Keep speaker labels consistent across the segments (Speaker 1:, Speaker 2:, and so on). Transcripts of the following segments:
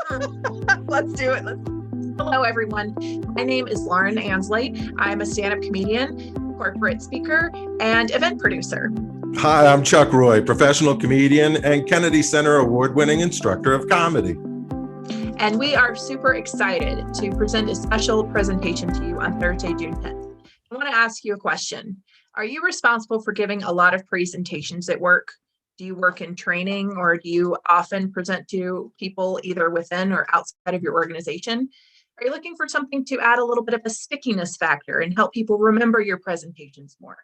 Speaker 1: Let's do it. Hello, everyone. My name is Lauren Ansley. I'm a stand-up comedian, corporate speaker, and event producer.
Speaker 2: Hi, I'm Chuck Roy, professional comedian and Kennedy Center award-winning instructor of comedy.
Speaker 1: And we are super excited to present a special presentation to you on Thursday, June 10th. I want to ask you a question. Are you responsible for giving a lot of presentations at work? Do you work in training, or do you often present to people either within or outside of your organization? Are you looking for something to add a little bit of a stickiness factor and help people remember your presentations more?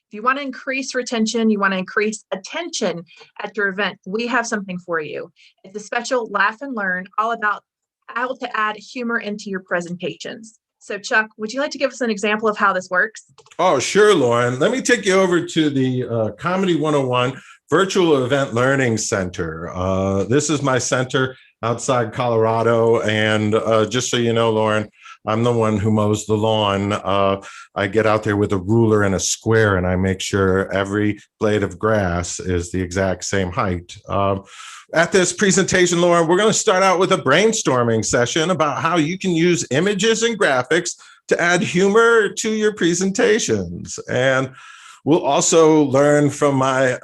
Speaker 1: If you want to increase retention, you want to increase attention at your event, we have something for you. It's a special Laugh and Learn all about how to add humor into your presentations. So Chuck, would you like to give us an example of how this works?
Speaker 2: Oh, sure, Lauren. Let me take you over to the Comedy101 Virtual Event Learning Center. This is my center outside Colorado. And just so you know, Lauren, I'm the one who mows the lawn. I get out there with a ruler and a square, and I make sure every blade of grass is the exact same height. At this presentation, Lauren, we're going to start out with a brainstorming session about how you can use images and graphics to add humor to your presentations. And we'll also learn from my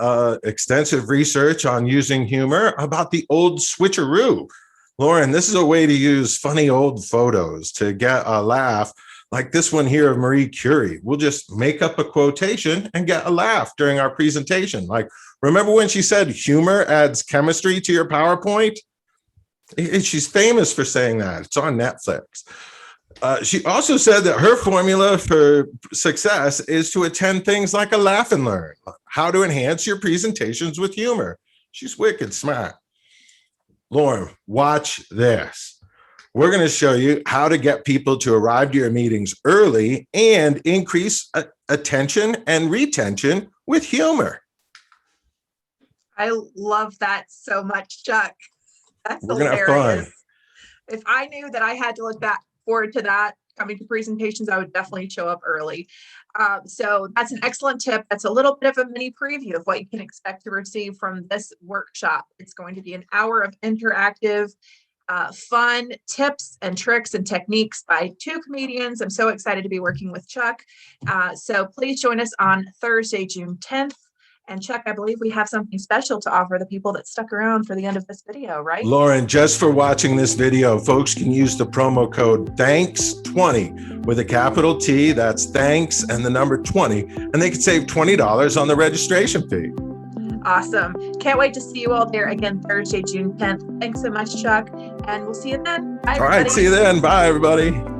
Speaker 2: extensive research on using humor about the old switcheroo. Lauren, this is a way to use funny old photos to get a laugh, like this one here of Marie Curie. We'll just make up a quotation and get a laugh during our presentation. Like, remember when she said humor adds chemistry to your PowerPoint? She's famous for saying that. It's on Netflix. She also said that her formula for success is to attend things like a Laugh and Learn, how to enhance your presentations with humor. She's wicked smart. Lauren, watch this. We're going to show you how to get people to arrive to your meetings early and increase attention and retention with humor.
Speaker 1: I love that so much, Chuck. That's
Speaker 2: We're going to have fun.
Speaker 1: If I knew that I had to look forward to that coming to presentations, I would definitely show up early. So that's an excellent tip. That's a little bit of a mini preview of what you can expect to receive from this workshop. It's going to be an hour of interactive, fun tips and tricks and techniques by two comedians. I'm so excited to be working with Chuck. So please join us on Thursday, June 10th. And Chuck, I believe we have something special to offer the people that stuck around for the end of this video, right?
Speaker 2: Lauren, just for watching this video, folks can use the promo code THANKS20 with a capital T. That's thanks and the number 20, and they can save $20 on the registration fee.
Speaker 1: Awesome. Can't wait to see you all there again Thursday, June 10th. Thanks so much, Chuck. And we'll see you then. Bye, everybody.
Speaker 2: All right, see you then. Bye, everybody.